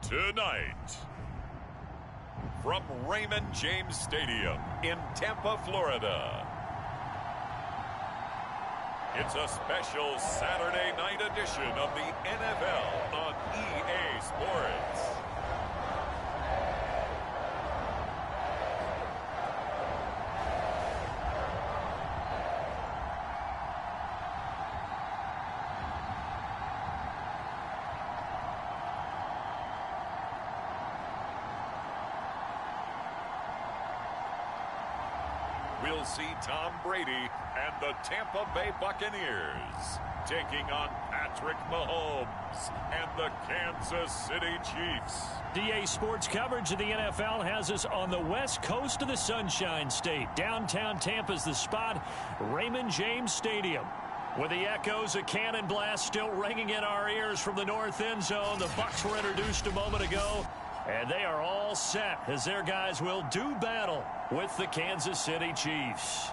Tonight, from Raymond James Stadium in Tampa, Florida, it's a special Saturday night edition of the NFL on EA Sports. We'll see Tom Brady and the Tampa Bay Buccaneers taking on Patrick Mahomes and the Kansas City Chiefs. EA Sports coverage of the NFL has us on the west coast of the Sunshine State. Downtown Tampa's the spot, Raymond James Stadium. With the echoes of cannon blast still ringing in our ears from the north end zone, the Bucs were introduced a moment ago. And they are all set as their guys will do battle with the Kansas City Chiefs.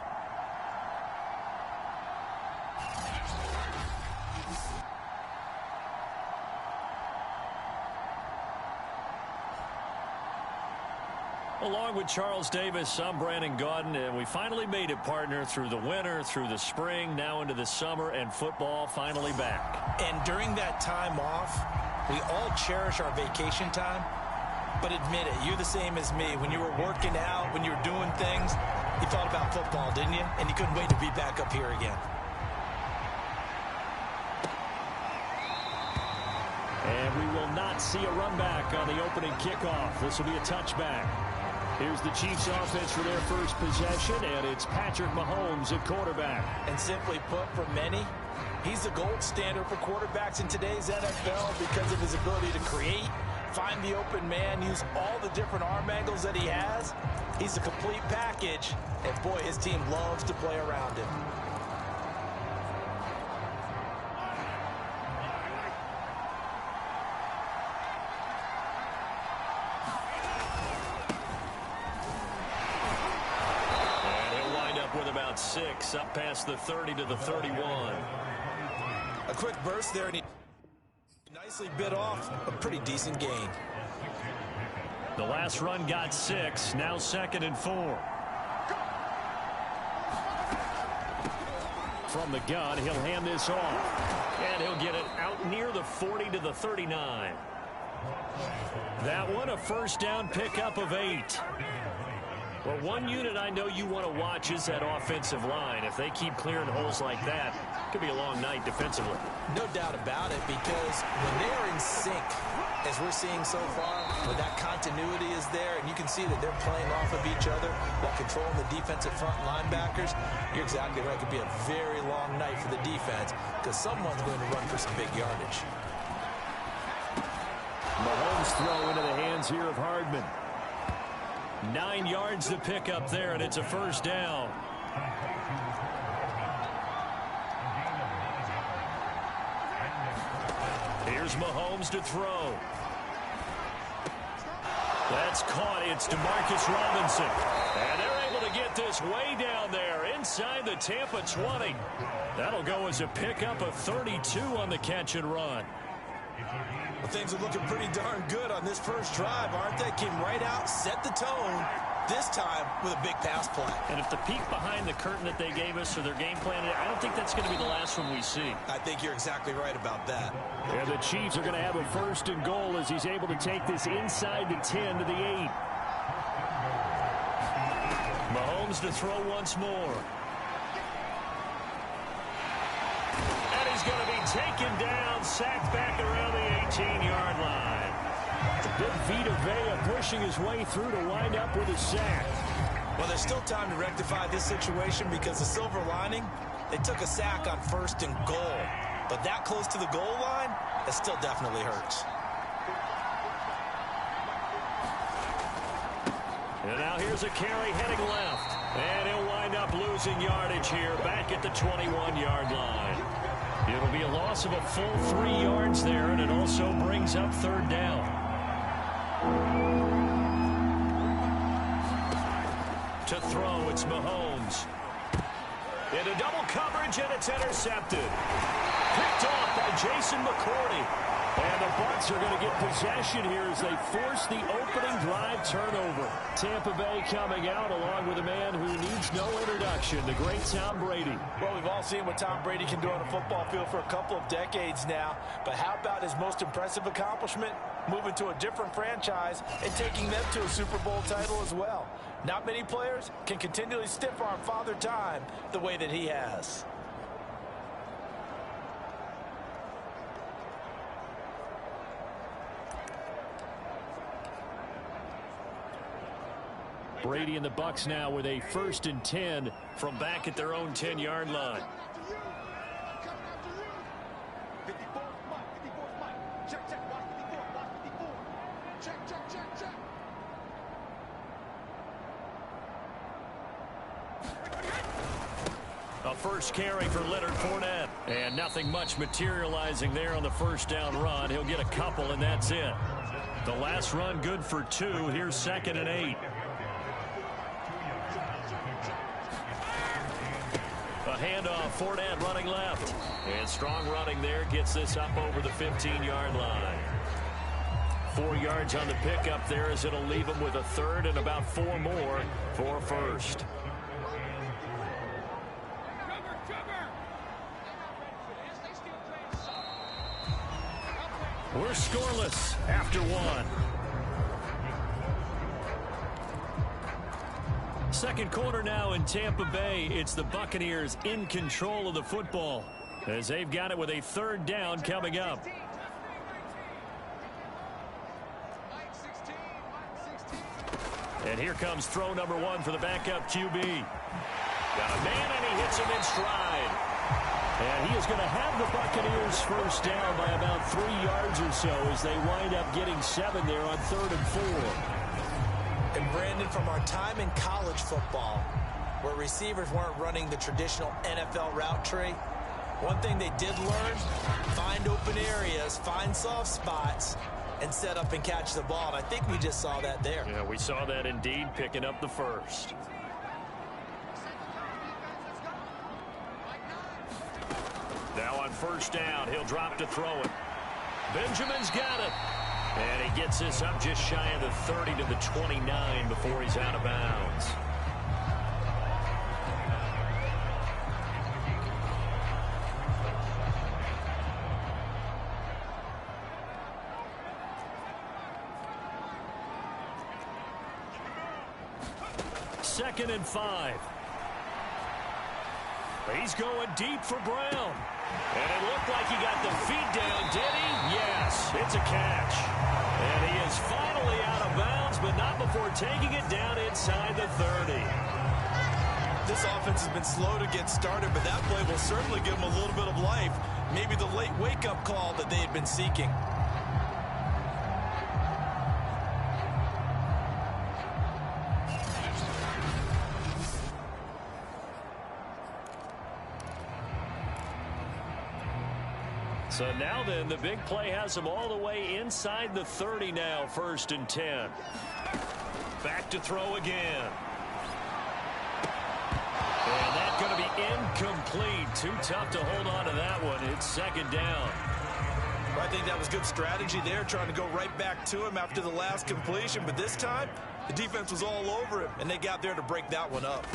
Along with Charles Davis, I'm Brandon Gaudin, and we finally made it, partner, through the winter, through the spring, now into the summer, and football finally back. And during that time off, we all cherish our vacation time. But admit it, you're the same as me. When you were working out, when you were doing things, you thought about football, didn't you? And you couldn't wait to be back up here again. And we will not see a run back on the opening kickoff. This will be a touchback. Here's the Chiefs offense for their first possession, and it's Patrick Mahomes at quarterback. And simply put, for many, he's the gold standard for quarterbacks in today's NFL because of his ability to create, find the open man, use all the different arm angles that he has. He's a complete package, and boy, his team loves to play around him. And he'll wind up with about 6, up past the 30 to the 31. A quick burst there, and he nicely bit off a pretty decent gain. The last run got 6, now 2nd and 4. From the gun, he'll hand this off. And he'll get it out near the 40 to the 39. That one, a first down pickup of 8. Well, one unit I know you want to watch is that offensive line. If they keep clearing holes like that, it could be a long night defensively. No doubt about it, because when they're in sync, as we're seeing so far, when that continuity is there, and you can see that they're playing off of each other while controlling the defensive front linebackers, you're exactly right. It could be a very long night for the defense because someone's going to run for some big yardage. Mahomes throw into the hands here of Hardman. 9 yards to pick up there, and it's a first down. Here's Mahomes to throw. That's caught. It's DeMarcus Robinson. And they're able to get this way down there inside the Tampa 20. That'll go as a pickup of 32 on the catch and run. Well, things are looking pretty darn good on this first drive, aren't they? Came right out, set the tone, this time with a big pass play. And if the peek behind the curtain that they gave us or their game plan, I don't think that's going to be the last one we see. I think you're exactly right about that. And the Chiefs are going to have a first and goal as he's able to take this inside the 10 to the 8. Mahomes to throw once more. And he's going to be taken down, sacked back around the 18-yard line. Big Vita Vea pushing his way through to wind up with a sack. Well, there's still time to rectify this situation because the silver lining, they took a sack on first and goal. But that close to the goal line, it still definitely hurts. And now here's a carry heading left. And he'll wind up losing yardage here back at the 21-yard line. It'll be a loss of a full 3 yards there, and it also brings up third down. To throw, it's Mahomes. Into double coverage, and it's intercepted. Picked off by Jason McCourty. And the Bucs are going to get possession here as they force the opening drive turnover. Tampa Bay coming out along with a man who needs no introduction, the great Tom Brady. Well, we've all seen what Tom Brady can do on a football field for a couple of decades now. But how about his most impressive accomplishment? Moving to a different franchise and taking them to a Super Bowl title as well. Not many players can continually stiff-arm Father Time the way that he has. Brady and the Bucs now with a 1st and 10 from back at their own 10-yard line. A first carry for Leonard Fournette. And nothing much materializing there on the first down run. He'll get a couple, and that's it. The last run good for 2. Here's 2nd and 8. A handoff, Fournette running left. And strong running there gets this up over the 15-yard line. 4 yards on the pickup there as it'll leave him with a 3rd and about 4 more for 1st. We're scoreless after 1. Second quarter now in Tampa Bay. It's the Buccaneers in control of the football as they've got it with a 3rd down coming up. And here comes throw number 1 for the backup QB. Got a man, and he hits him in stride. And he is going to have the Buccaneers first down by about 3 yards or so as they wind up getting 7 there on 3rd and 4. And Brandon, from our time in college football, where receivers weren't running the traditional NFL route tree, one thing they did learn, find open areas, find soft spots, and set up and catch the ball. And I think we just saw that there. Yeah, we saw that indeed, picking up the first. Now on first down, he'll drop to throw it. Benjamin's got it. And he gets this up just shy of the 30 to the 29 before he's out of bounds. Second and 5. He's going deep for Brown. And it looked like he got the feet down, did he? Yes, it's a catch. And he is finally out of bounds, but not before taking it down inside the 30. This offense has been slow to get started, but that play will certainly give them a little bit of life. Maybe the late wake-up call that they had been seeking. So now then, the big play has them all the way inside the 30 now, 1st and 10. Back to throw again. And that's going to be incomplete. Too tough to hold on to that one. It's 2nd down. I think that was good strategy there, trying to go right back to him after the last completion. But this time, the defense was all over him, and they got there to break that one up.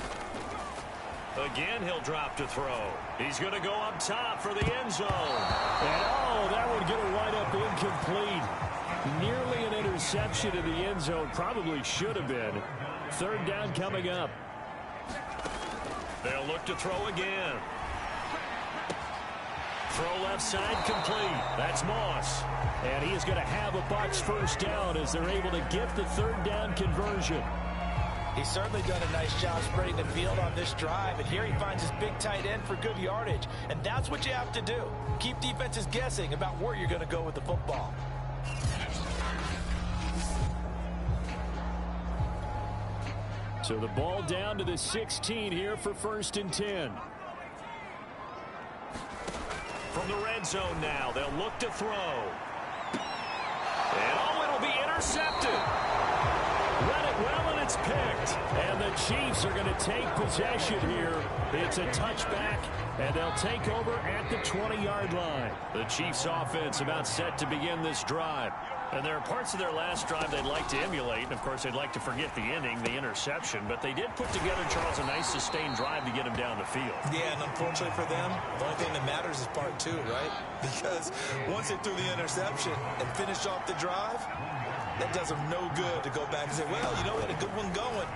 Again, he'll drop to throw. He's going to go up top for the end zone. And, oh, that one going to wind up incomplete. Nearly an interception in the end zone. Probably should have been. 3rd down coming up. They'll look to throw again. Throw left side complete. That's Moss. And he is going to have a Bucs first down as they're able to get the 3rd down conversion. He's certainly done a nice job spreading the field on this drive, and here he finds his big tight end for good yardage. And that's what you have to do. Keep defenses guessing about where you're going to go with the football. So the ball down to the 16 here for 1st and 10. From the red zone now, they'll look to throw. And oh, it'll be intercepted. Read it well, and it's picked. And the Chiefs are going to take possession here. It's a touchback, and they'll take over at the 20-yard line. The Chiefs offense about set to begin this drive. And there are parts of their last drive they'd like to emulate. And, of course, they'd like to forget the inning, the interception. But they did put together, Charles, a nice sustained drive to get them down the field. Yeah, and unfortunately for them, the only thing that matters is part two, right? Because once they threw the interception and finished off the drive, that does them no good to go back and say, well, you know, we had a good one going.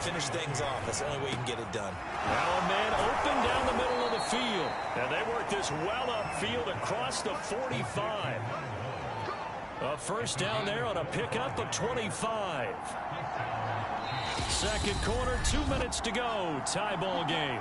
Finish things off. That's the only way you can get it done. Now a man open down the middle of the field. And they work this well upfield across the 45. A first down there on a pickup of 25. Second quarter, 2 minutes to go. Tie ball game.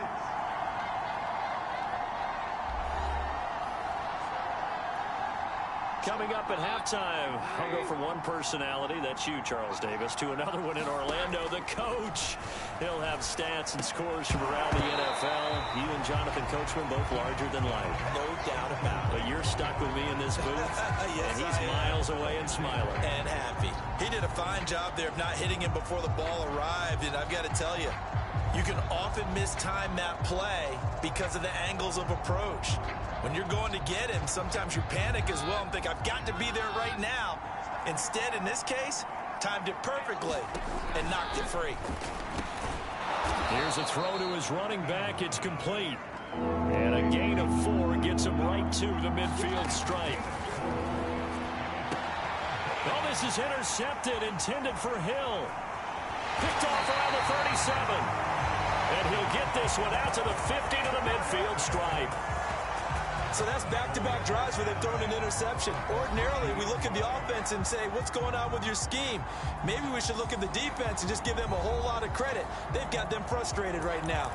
Coming up at halftime, I'll go from one personality, that's you, Charles Davis, to another one in Orlando, the coach. He'll have stats and scores from around the NFL. You and Jonathan Coachman both larger than life. No doubt about it. But you're stuck with me in this booth, yes, and he's miles away and smiling. And happy. He did a fine job there of not hitting him before the ball arrived, and I've got to tell you, you can often mistime that play because of the angles of approach. When you're going to get him, sometimes you panic as well and think, I've got to be there right now. Instead, in this case, timed it perfectly and knocked it free. Here's a throw to his running back. It's complete. And a gain of 4 gets him right to the midfield stripe. Oh, this is intercepted, intended for Hill. Picked off around the 37. And he'll get this one out to the 50 to the midfield stripe. So that's back-to-back drives where they've thrown an interception. Ordinarily, we look at the offense and say, what's going on with your scheme? Maybe we should look at the defense and just give them a whole lot of credit. They've got them frustrated right now.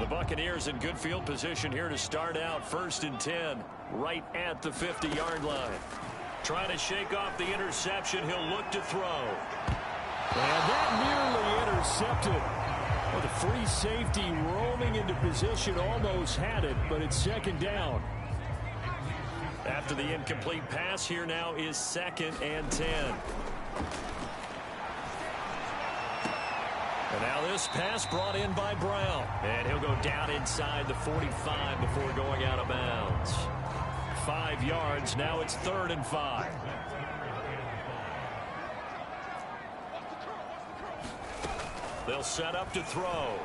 Buccaneers in good field position here to start out. 1st and 10, right at the 50-yard line. Trying to shake off the interception. He'll look to throw. And that nearly intercepted. Well, the free safety roaming into position almost had it, but it's 2nd down. After the incomplete pass, here now is 2nd and 10. And now this pass brought in by Brown. And he'll go down inside the 45 before going out of bounds. 5 yards. Now it's 3rd and 5. They'll set up to throw.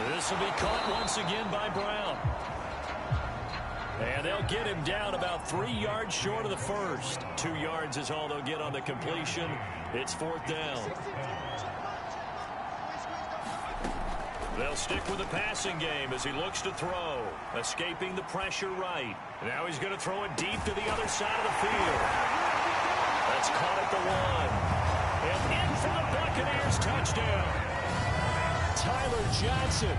This will be caught once again by Brown. And they'll get him down about 3 yards short of the first. 2 yards is all they'll get on the completion. It's 4th down. They'll stick with the passing game as he looks to throw. Escaping the pressure right. Now he's going to throw it deep to the other side of the field. That's caught at the 1. And in for the Buccaneers touchdown. Tyler Johnson,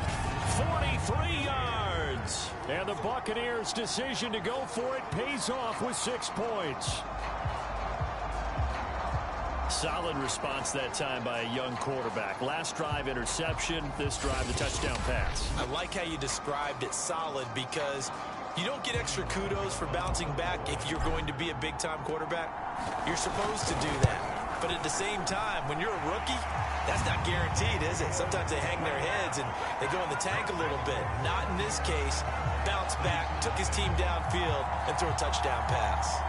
43 yards. And the Buccaneers' decision to go for it pays off with 6 points. Solid response that time by a young quarterback. Last drive, interception. This drive, the touchdown pass. I like how you described it solid because you don't get extra kudos for bouncing back if you're going to be a big-time quarterback. You're supposed to do that. But at the same time, when you're a rookie, that's not guaranteed, is it? Sometimes they hang their heads and they go in the tank a little bit. Not in this case. Bounce back, took his team downfield, and threw a touchdown pass.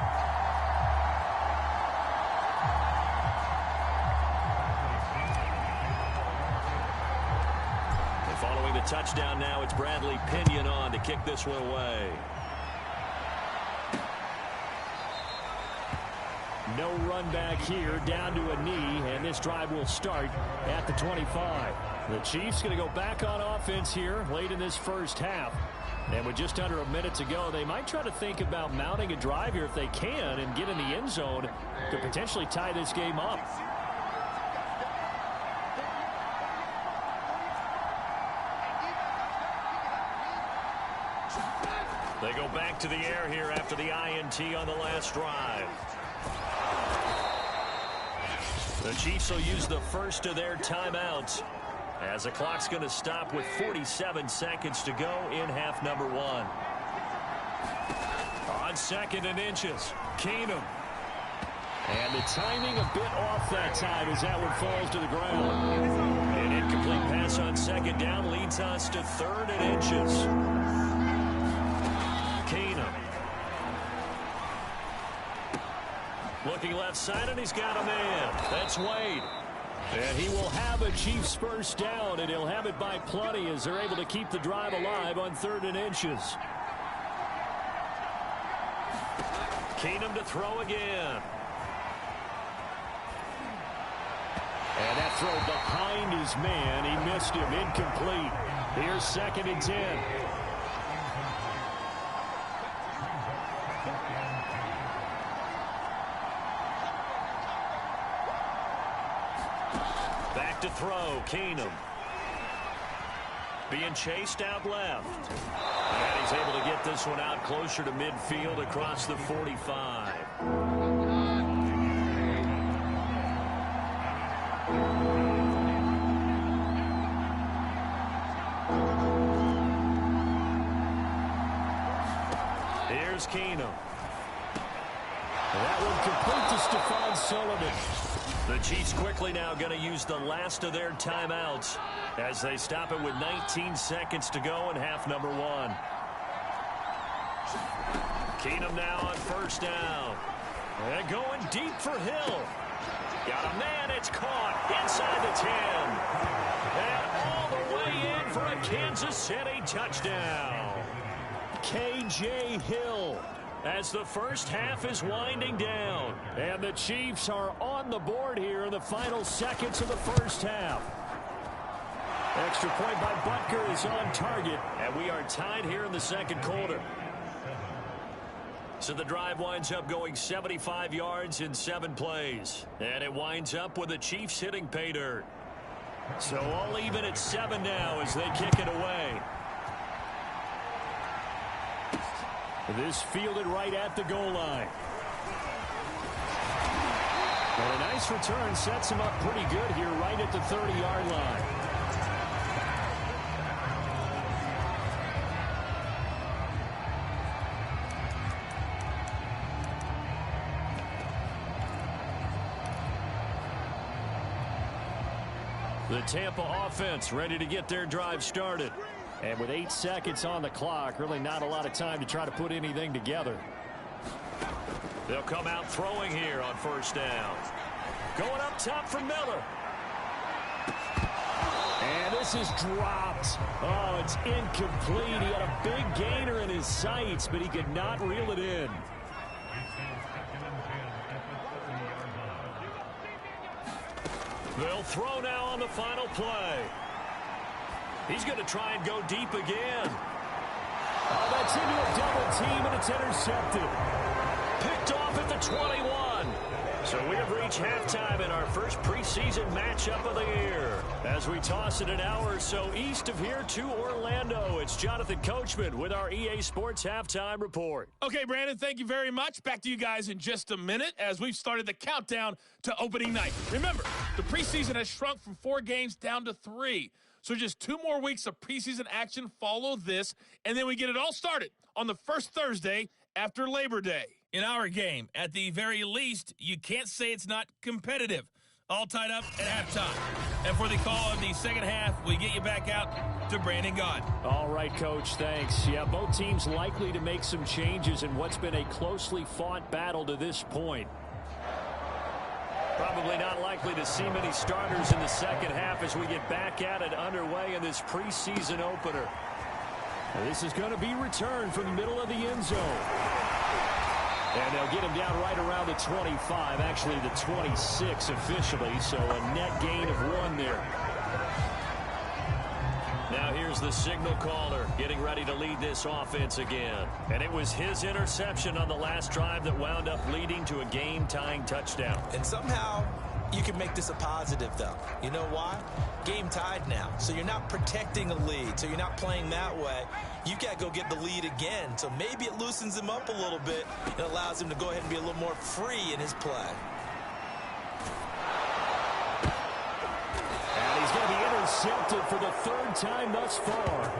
Following the touchdown now, it's Bradley Pinion on to kick this one away. No run back here, down to a knee, and this drive will start at the 25. The Chiefs going to go back on offense here late in this first half. And with just under a minute to go, they might try to think about mounting a drive here if they can and get in the end zone to potentially tie this game up. They go back to the air here after the INT on the last drive. The Chiefs will use the first of their timeouts as the clock's going to stop with 47 seconds to go in half number 1. On 2nd and inches, Keenum. And the timing a bit off that time as that one falls to the ground. An incomplete pass on 2nd down leads us to 3rd and inches. Keenum. Looking left side, and he's got a man. That's Wade. And he will have a Chiefs first down, and he'll have it by plenty as they're able to keep the drive alive on 3rd and inches. Keenum to throw again. And that throw behind his man. He missed him. Incomplete. Here's 2nd and 10. Back to throw. Keenum. Being chased out left. And he's able to get this one out closer to midfield across the 45. Here's Keenum. That one complete to Stephon Sullivan. The Chiefs quickly now going to use the last of their timeouts as they stop it with 19 seconds to go in half number 1. Keenum now on 1st down. And going deep for Hill. Got a man, it's caught inside the 10. And all the way in for a Kansas City touchdown. K.J. Hill as the first half is winding down. And the Chiefs are on the board here in the final seconds of the first half. Extra point by Butker is on target, and we are tied here in the 2nd quarter. So the drive winds up going 75 yards in 7 plays. And it winds up with the Chiefs hitting pay dirt. So all even at 7 now as they kick it away. This fielded right at the goal line. Well, a nice return sets him up pretty good here right at the 30-yard line. The Tampa offense ready to get their drive started. And with 8 seconds on the clock, really not a lot of time to try to put anything together. They'll come out throwing here on 1st down. Going up top for Miller. And this is dropped. Oh, it's incomplete. He had a big gainer in his sights, but he could not reel it in. They'll throw now on the final play. He's going to try and go deep again. Oh, that's into a double team, and it's intercepted. Picked off at the 21. So we have reached halftime in our first preseason matchup of the year. As we toss it an hour or so east of here to Orlando, it's Jonathan Coachman with our EA Sports Halftime Report. Okay, Brandon, thank you very much. Back to you guys in just a minute as we've started the countdown to opening night. Remember, the preseason has shrunk from 4 games down to 3. So just 2 more weeks of preseason action follow this, and then we get it all started on the first Thursday after Labor Day. In our game, at the very least, you can't say it's not competitive. All tied up at halftime. And for the call of the second half, we get you back out to Brandon Gaud. All right, Coach, thanks. Yeah, both teams likely to make some changes in what's been a closely fought battle to this point. Probably not likely to see many starters in the second half as we get back at it underway in this preseason opener. Now, this is going to be returned from the middle of the end zone. And they'll get him down right around the 25, actually the 26 officially, so a net gain of 1 there. Now here's the signal caller getting ready to lead this offense again. And it was his interception on the last drive that wound up leading to a game-tying touchdown. And somehow You can make this a positive, though. You know why? Game tied now. So you're not protecting a lead. So you're not playing that way. You got to go get the lead again. So maybe it loosens him up a little bit. It allows him to go ahead and be a little more free in his play. And he's going to be intercepted for the third time thus far.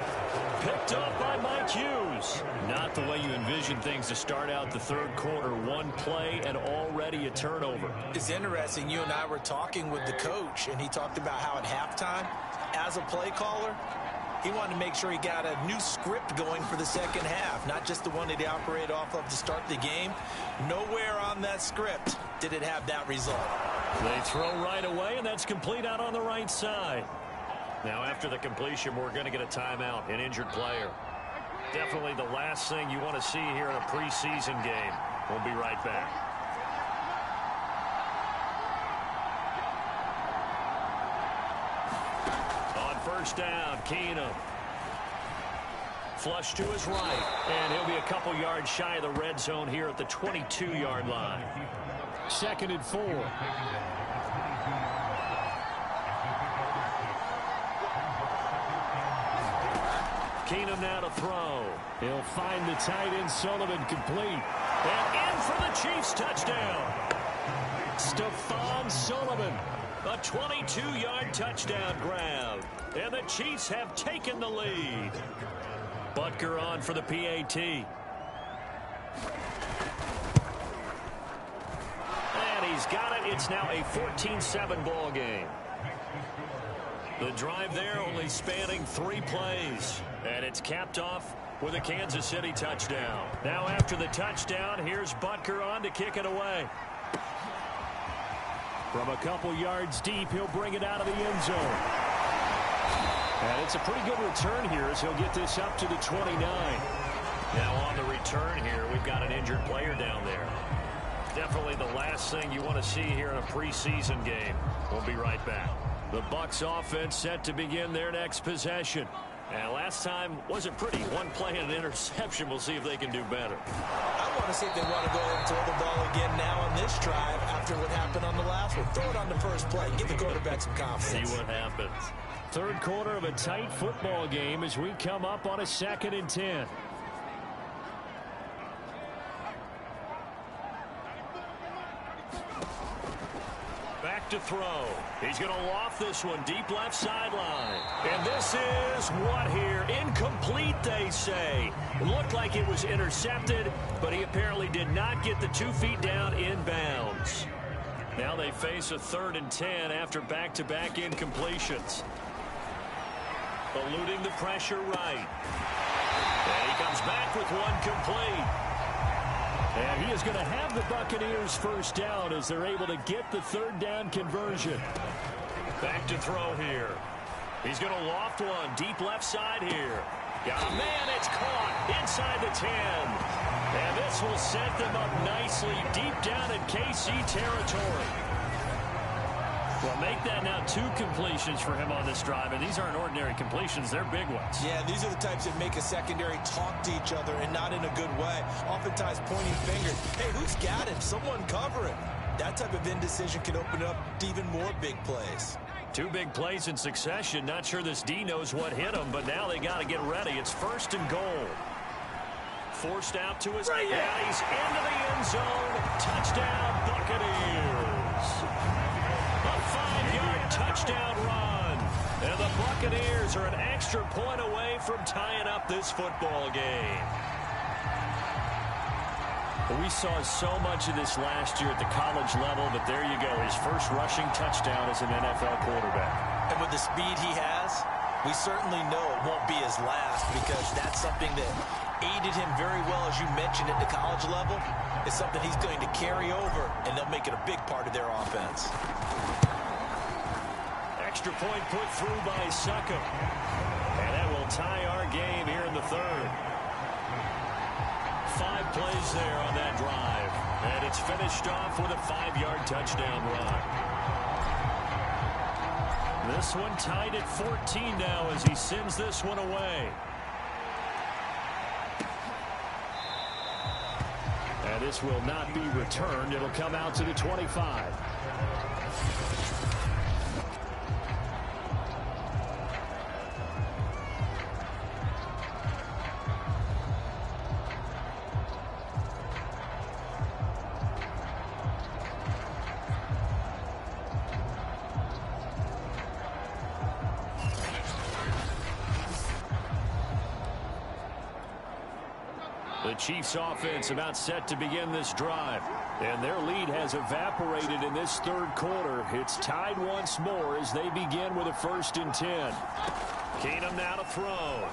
Picked up by Mike Hughes. Not the way you envision things to start out the third quarter. One play and already a turnover. It's interesting. You and I were talking with the coach, and he talked about how at halftime, as a play caller, he wanted to make sure he got a new script going for the second half, not just the one that he operated off of to start the game. Nowhere on that script did it have that result. They throw right away, and that's complete out on the right side. Now, after the completion, we're going to get a timeout, an injured player. Definitely the last thing you want to see here in a preseason game. We'll be right back. On first down, Keenum. Flush to his right, and he'll be a couple yards shy of the red zone here at the 22-yard line. 2nd and 4. Keenum now to throw. He'll find the tight end Sullivan complete. And in for the Chiefs touchdown. Stephon Sullivan. A 22-yard touchdown grab. And the Chiefs have taken the lead. Butker on for the PAT. And he's got it. It's now a 14-7 ball game. The drive there only spanning 3 plays. And it's capped off with a Kansas City touchdown. Now after the touchdown, here's Butker on to kick it away. From a couple yards deep, he'll bring it out of the end zone. And it's a pretty good return here as he'll get this up to the 29. Now on the return here, we've got an injured player down there. Definitely the last thing you want to see here in a preseason game. We'll be right back. The Bucs offense set to begin their next possession. And last time wasn't pretty. One play and an interception. We'll see if they can do better. I want to see if they want to go ahead and throw the ball again now on this drive after what happened on the last one. Throw it on the first play. Give the quarterback some confidence. See what happens. Third quarter of a tight football game as we come up on a 2nd and 10. Back to throw. He's going to loft this one deep left sideline. And this is what here? Incomplete, they say. It looked like it was intercepted, but he apparently did not get the 2 feet down in bounds. Now they face a 3rd and 10 after back-to-back incompletions. Eluding the pressure right. And he comes back with one complete. And he is going to have the Buccaneers first down as they're able to get the 3rd down conversion. Back to throw here. He's going to loft one deep left side here. Got a man, it's caught inside the 10. And this will set them up nicely deep down in KC territory. Well, make that now 2 completions for him on this drive, and these aren't ordinary completions. They're big ones. Yeah, these are the types that make a secondary talk to each other and not in a good way. Oftentimes pointing fingers. Hey, who's got him? Someone cover him. That type of indecision can open up to even more big plays. 2 big plays in succession. Not sure this D knows what hit him, but now they got to get ready. It's 1st and goal. Forced out to his right. Yeah, he's into the end zone. Touchdown, Buccaneers. A 5-yard touchdown run. And the Buccaneers are an extra point away from tying up this football game. We saw so much of this last year at the college level, but there you go. His first rushing touchdown as an NFL quarterback. And with the speed he has, we certainly know it won't be his last, because that's something that aided him very well, as you mentioned, at the college level. It's something he's going to carry over, and they'll make it a big part of their offense. Extra point put through by Succop. And that will tie our game here in the 3rd. 5 plays there on that drive. And it's finished off with a 5-yard touchdown run. This one tied at 14 now as he sends this one away. And this will not be returned. It'll come out to the 25. The Chiefs offense about set to begin this drive. And their lead has evaporated in this third quarter. It's tied once more as they begin with a 1st and 10. Keenum now to throw.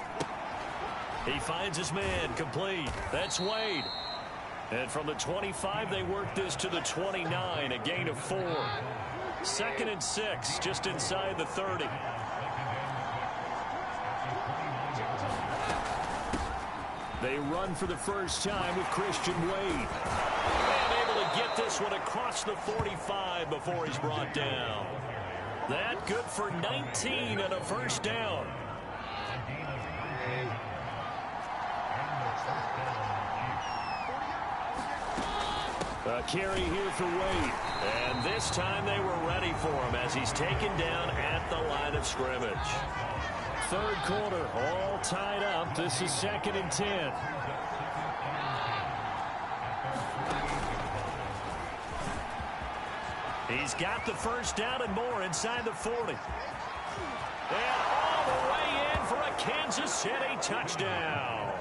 He finds his man complete. That's Wade. And from the 25, they work this to the 29, a gain of 4. 2nd and 6, just inside the 30. They run for the first time with Christian Wade. And able to get this one across the 45 before he's brought down. That good for 19 and a 1st down. A carry here for Wade. And this time they were ready for him as he's taken down at the line of scrimmage. Third quarter, all tied up. This is 2nd and 10. He's got the 1st down and more inside the 40. And all the way in for a Kansas City touchdown.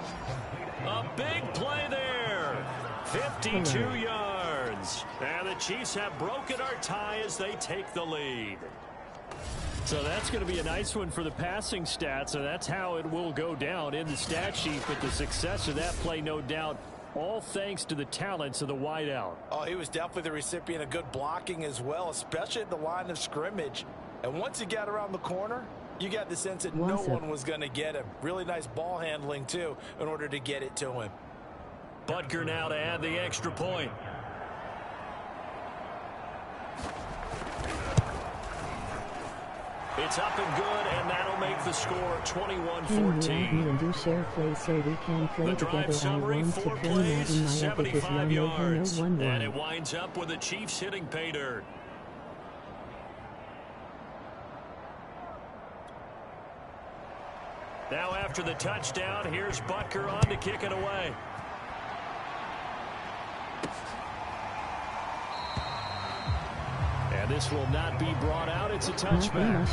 A big play there. 52 yards. And the Chiefs have broken our tie as they take the lead. So that's going to be a nice one for the passing stats, and that's how it will go down in the stat sheet. But the success of that play, no doubt, all thanks to the talents of the wideout. Oh, he was definitely the recipient of good blocking as well, especially at the line of scrimmage. And once he got around the corner, you got the sense that no one was going to get him. Really nice ball handling, too, in order to get it to him. Butker now to add the extra point. It's up and good, and that'll make the score 21-14. Do share play so we can play the drive together. summary, 4 plays, 75 yards. And and it winds up with the Chiefs hitting pay dirt. Now after the touchdown, here's Butker on to kick it away. And this will not be brought out. It's a touchback.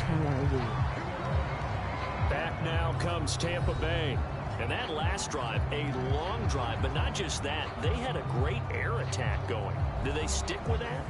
Back now comes Tampa Bay. And that last drive, a long drive, but not just that. They had a great air attack going. Do they stick with that?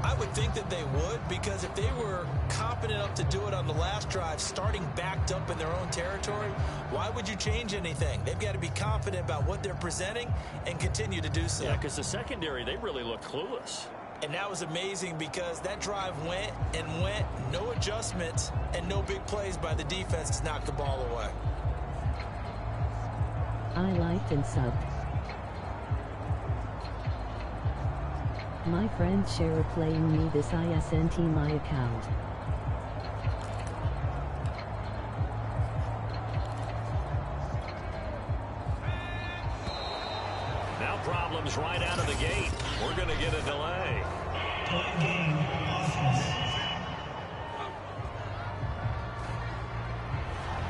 I would think that they would, because if they were confident enough to do it on the last drive, starting backed up in their own territory, why would you change anything? They've got to be confident about what they're presenting and continue to do so. Yeah, because the secondary, they really look clueless. And that was amazing because that drive went and went, no adjustments, and no big plays by the defense to knock the ball away. I liked and subbed. My friend Shara playing me this ISNT my account. Now problems right out of the gate. We're going to get a delay.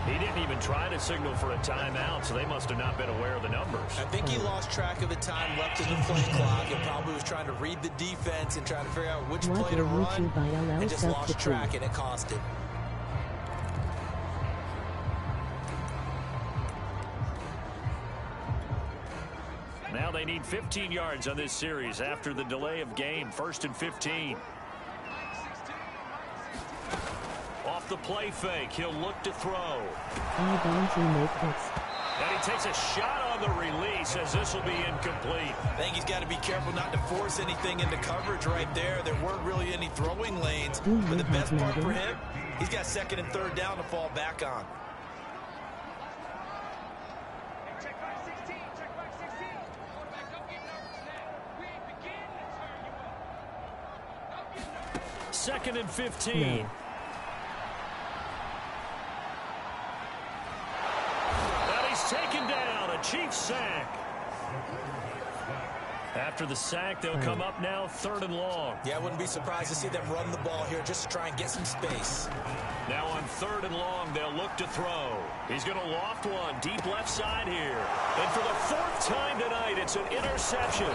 He didn't even try to signal for a timeout, so they must have not been aware of the numbers. I think he lost track of the time left in the play clock and probably was trying to read the defense and trying to figure out which play to run, and just lost track, and it cost him. Now they need 15 yards on this series after the delay of game. 1st and 15. Off the play fake, he'll look to throw. I don't make this. And he takes a shot on the release as this will be incomplete. I think he's got to be careful not to force anything into coverage right there. There weren't really any throwing lanes. But the best part for him, he's got 2nd and 3rd down to fall back on. Second and 15. No. And he's taken down. A Chiefs sack. After the sack, they'll come up now 3rd and long. Yeah, I wouldn't be surprised to see them run the ball here just to try and get some space. Now on 3rd and long, they'll look to throw. He's going to loft one deep left side here. And for the 4th time tonight, it's an interception.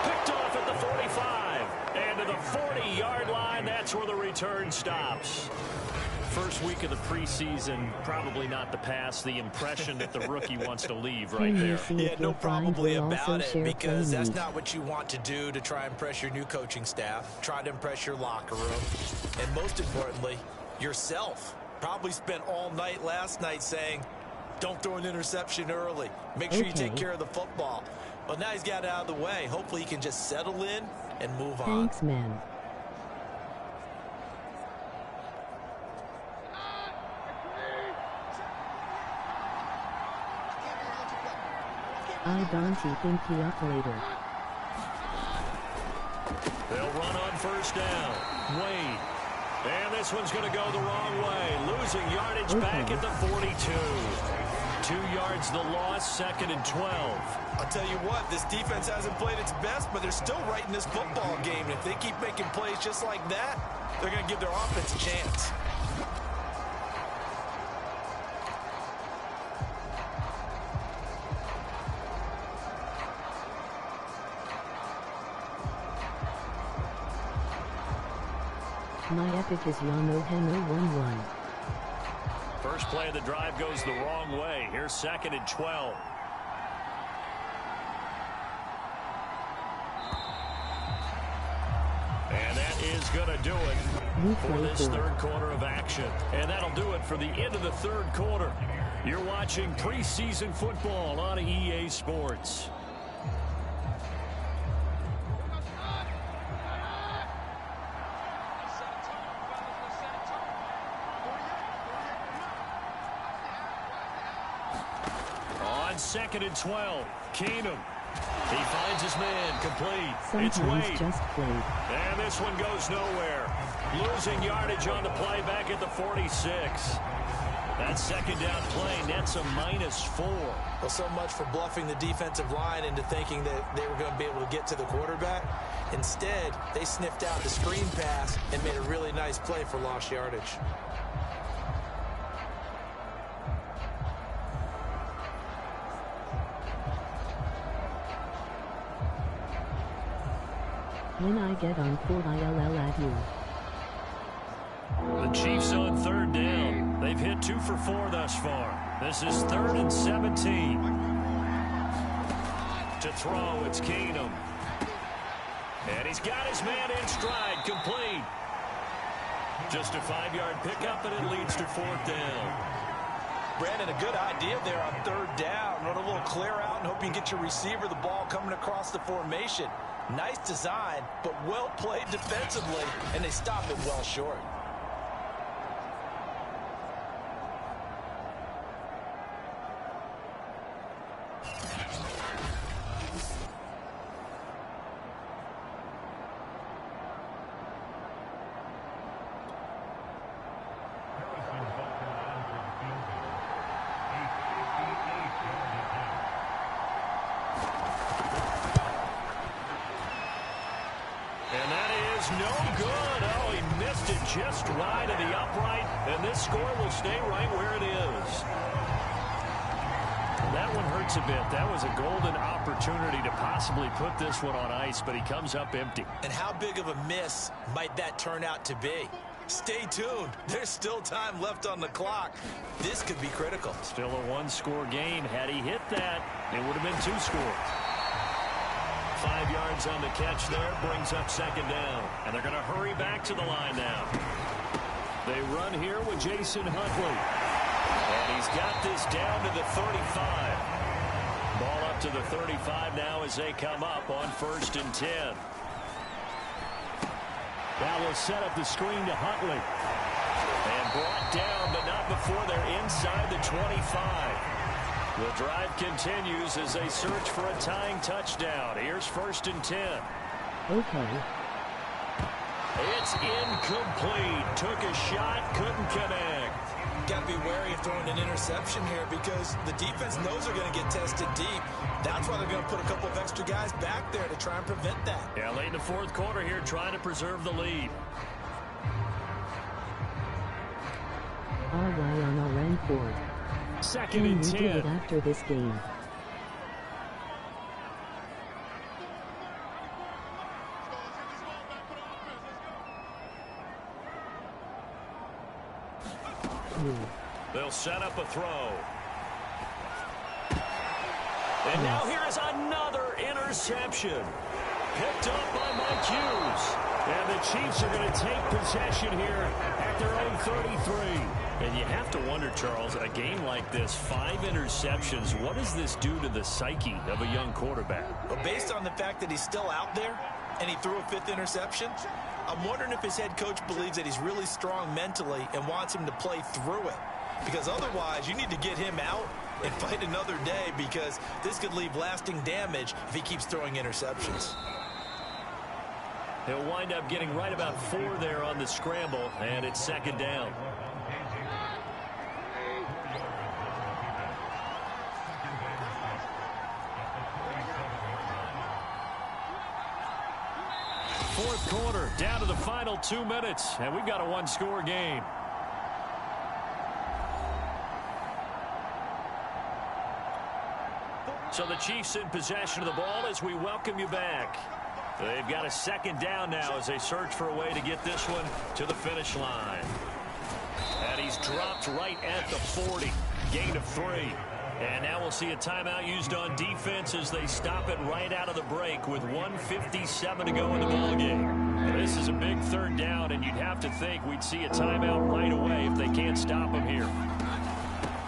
Picked off at the 45. And to the 40-yard line, that's where the return stops. First week of the preseason, probably not the pass, the impression that the rookie wants to leave right there. Yeah, no probably about it, because that's not what you want to do to try and impress your new coaching staff, try to impress your locker room, and most importantly, yourself. Probably spent all night last night saying, don't throw an interception early. Make sure you take care of the football. But now he's got it out of the way. Hopefully he can just settle in and move on. Thanks, man. I don't think he up later. They'll run on 1st down. Wade. And this one's going to go the wrong way. Losing yardage back at the 42. 2 yards the loss, 2nd and 12. I'll tell you what, this defense hasn't played its best, but they're still right in this football game. And if they keep making plays just like that, they're going to give their offense a chance. My epic is Yano Heno 1-1. First play of the drive goes the wrong way. Here's 2nd and 12. And that is going to do it for this 3rd quarter of action. And that'll do it for the end of the 3rd quarter. You're watching preseason football on EA Sports. On 2nd and 12, Keenum. He finds his man, complete. Sometimes it's Wade. Just played. And this one goes nowhere. Losing yardage on the play back at the 46. That 2nd down play nets a -4. Well, so much for bluffing the defensive line into thinking that they were going to be able to get to the quarterback. Instead, they sniffed out the screen pass and made a really nice play for lost yardage. When I get on court, ILL at you. The Chiefs on 3rd down. They've hit 2 for 4 thus far. This is 3rd and 17. To throw, it's Keenum. And he's got his man in stride, complete. Just a 5-yard pickup, and it leads to 4th down. Brandon, a good idea there on 3rd down. Run a little clear out and hope you can get your receiver the ball coming across the formation. Nice design, but well played defensively, and they stop it well short. And that is no good. Oh, he missed it just wide of the upright, and this score will stay right where it is. That one hurts a bit. That was a golden opportunity to possibly put this one on ice, but he comes up empty. And how big of a miss might that turn out to be? Stay tuned. There's still time left on the clock. This could be critical. Still a 1-score game. Had he hit that, it would have been 2 scores. 5 yards on the catch there, brings up 2nd down. And they're going to hurry back to the line now. They run here with Jason Huntley. And he's got this down to the 35. Ball up to the 35 now as they come up on 1st and 10. That will set up the screen to Huntley. And brought down, but not before they're inside the 25. The drive continues as they search for a tying touchdown. Here's 1st and 10. Okay. It's incomplete. Took a shot, couldn't connect. got to be wary of throwing an interception here because the defense knows they're going to get tested deep. That's why they're going to put a couple of extra guys back there to try and prevent that. Yeah, late in the fourth quarter here, trying to preserve the lead. RY on a Renford. Second and 10. Do it after this game. They'll set up a throw. And now here is another interception. Picked up by Mike Hughes. And the Chiefs are going to take possession here at their own 33. And you have to wonder, Charles, a game like this, 5 interceptions, what does this do to the psyche of a young quarterback? But based on the fact that he's still out there and he threw a 5th interception, I'm wondering if his head coach believes that he's really strong mentally and wants him to play through it. Because otherwise, you need to get him out and fight another day because this could leave lasting damage if he keeps throwing interceptions. He'll wind up getting right about 4 there on the scramble, and it's second down. Fourth quarter, down to the final 2 minutes, and we've got a one-score game. So the Chiefs in possession of the ball as we welcome you back. They've got a second down now as they search for a way to get this one to the finish line. And he's dropped right at the 40. Gain of 3. And now we'll see a timeout used on defense as they stop it right out of the break with 1:57 to go in the ballgame. This is a big third down, and you'd have to think we'd see a timeout right away if they can't stop him here.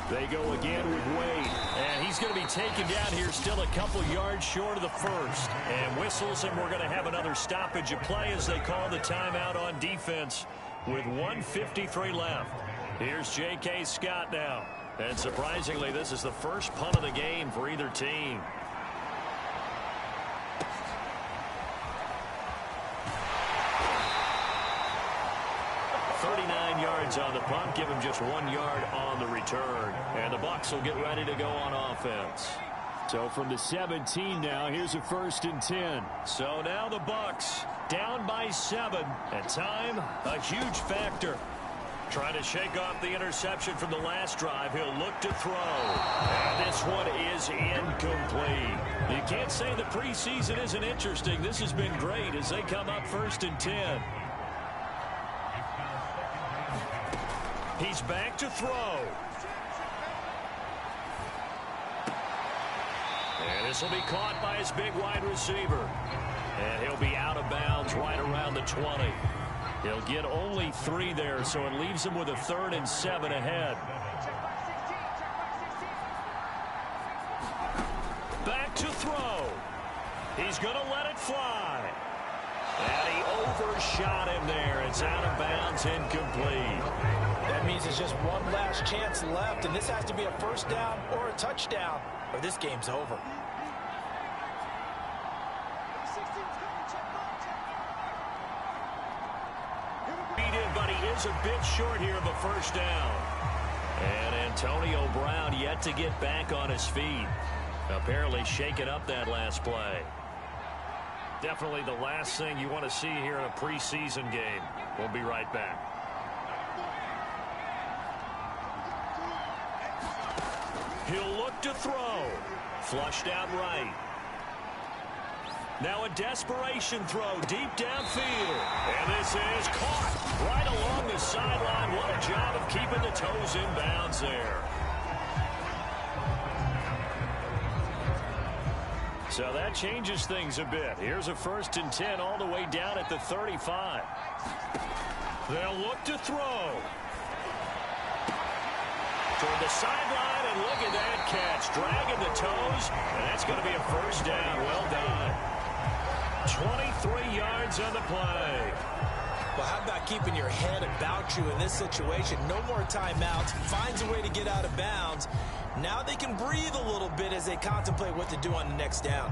They go again with Wade, and he's going to be taken down here still a couple yards short of the first. And whistles, and we're going to have another stoppage of play as they call the timeout on defense with 1:53 left. Here's J.K. Scott now. And surprisingly, this is the first punt of the game for either team. On the punt, give him just 1 yard on the return. And the Bucs will get ready to go on offense. So from the 17 now, here's a 1st and 10. So now the Bucs down by 7. And time, a huge factor. Trying to shake off the interception from the last drive. He'll look to throw. And this one is incomplete. You can't say the preseason isn't interesting. This has been great as they come up 1st and 10. He's back to throw. And this will be caught by his big wide receiver. And he'll be out of bounds right around the 20. He'll get only 3 there, so it leaves him with a 3rd and 7 ahead. Back to throw. He's going to let it fly. And he overshot him there. It's out of bounds, incomplete. That means it's just one last chance left, and this has to be a 1st down or a touchdown, or this game's over. But he is a bit short here of a 1st down. And Antonio Brown yet to get back on his feet. Apparently shaking up that last play. Definitely the last thing you want to see here in a preseason game. We'll be right back. He'll look to throw. Flushed out right. Now a desperation throw deep downfield. And this is caught right along the sideline. What a job of keeping the toes in bounds there. So that changes things a bit. Here's a 1st and 10 all the way down at the 35. They'll look to throw. Toward the sideline, and look at that catch. Dragging the toes, and that's going to be a 1st down. Well done. 23 yards on the play. Well, how about keeping your head about you in this situation? No more timeouts. Finds a way to get out of bounds. Now they can breathe a little bit as they contemplate what to do on the next down.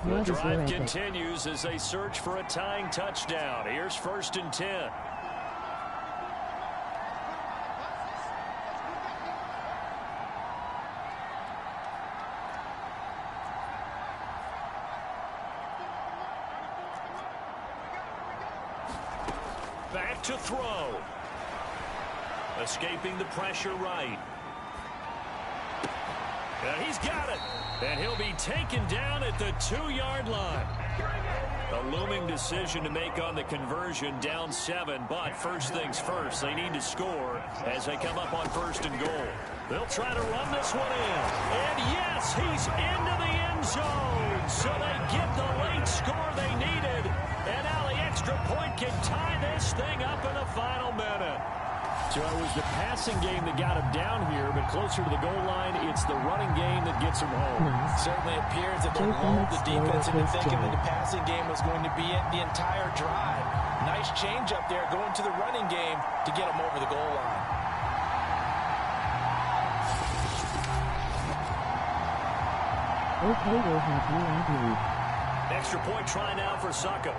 The What is your drive epic? continues as they search for a tying touchdown. Here's 1st and 10. Back to throw. Escaping the pressure right. And he's got it. And he'll be taken down at the 2-yard line. A looming decision to make on the conversion, down 7. But first things first, they need to score as they come up on 1st and goal. They'll try to run this one in. And yes, he's into the end zone. So they get the late score they needed. And now the extra point can tie this thing up in the final minute. So it was the passing game that got him down here, but closer to the goal line, it's the running game that gets him home. Nice. Certainly appears that they lulled the defense into thinking that the passing game was going to be it the entire drive. Nice change up there going to the running game to get him over the goal line. Okay, we'll have you agreed. Extra point try now for Succo.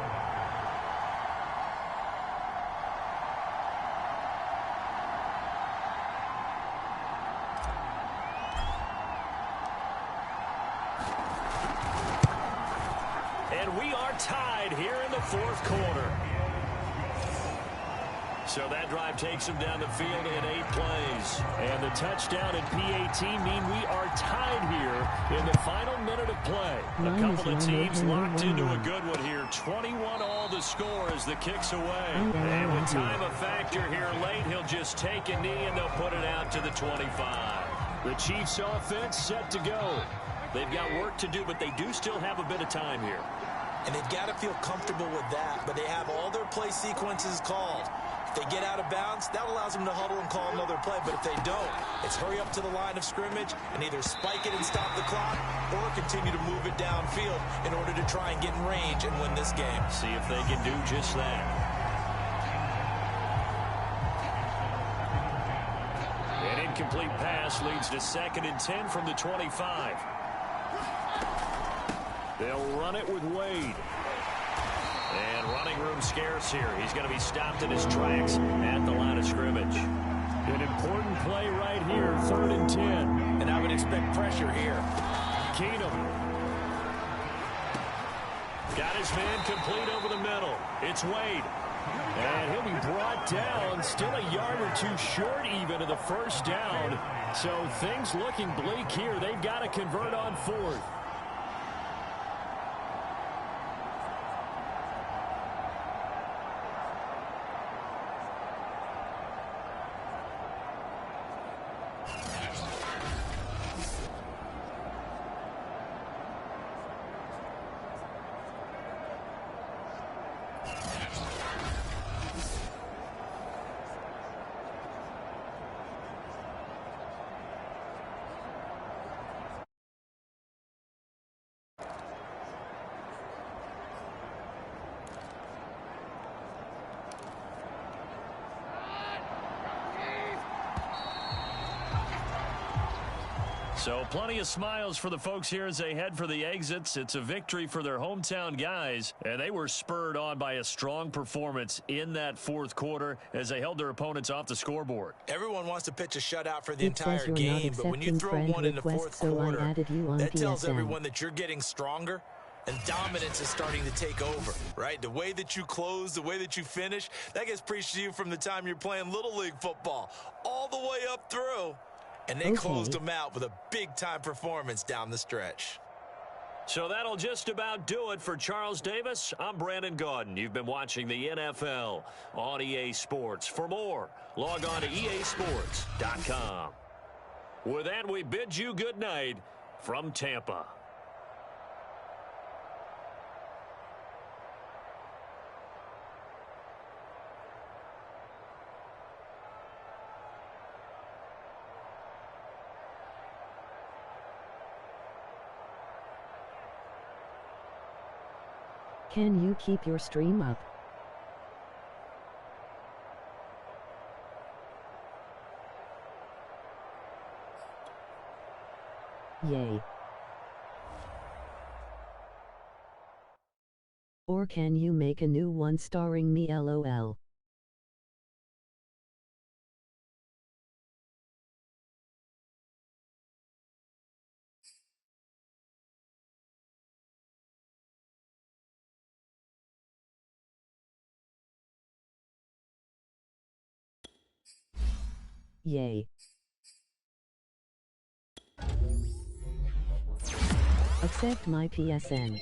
And we are tied here in the 4th quarter. So that drive takes them down the field in 8 plays. And the touchdown and PAT mean we are tied here in the final minute of play. A couple of teams locked into a good one here. 21-all the score as the kick's away. And with time a factor here late, he'll just take a knee and they'll put it out to the 25. The Chiefs offense set to go. They've got work to do, but they do still have a bit of time here. And they've got to feel comfortable with that, but they have all their play sequences called. If they get out of bounds, that allows them to huddle and call another play. But if they don't, it's hurry up to the line of scrimmage and either spike it and stop the clock or continue to move it downfield in order to try and get in range and win this game. See if they can do just that. An incomplete pass leads to 2nd and 10 from the 25. They'll run it with Wade. And running room scarce here. He's going to be stopped in his tracks at the line of scrimmage. An important play right here, 3rd and 10. And I would expect pressure here. Keenum. Got his man complete over the middle. It's Wade. And he'll be brought down, still a yard or 2 short even of the 1st down. So things looking bleak here. They've got to convert on 4th. So plenty of smiles for the folks here as they head for the exits. It's a victory for their hometown guys, and they were spurred on by a strong performance in that 4th quarter as they held their opponents off the scoreboard. Everyone wants to pitch a shutout for the It says entire you're game, not but when you throw accepting one in the friend 4th requests, so I quarter, added you on that tells PSN. everyone that you're getting stronger and dominance is starting to take over, right? The way that you close, the way that you finish, that gets preached to you from the time you're playing Little League football all the way up through. And they closed them out with a big-time performance down the stretch. So that'll just about do it for Charles Davis. I'm Brandon Gaudin. You've been watching the NFL on EA Sports. For more, log on to easports.com. With that, we bid you good night from Tampa. Can you keep your stream up? Yay. Ps4, can you make a new one starring me, lol? Yay. Accept my PSN.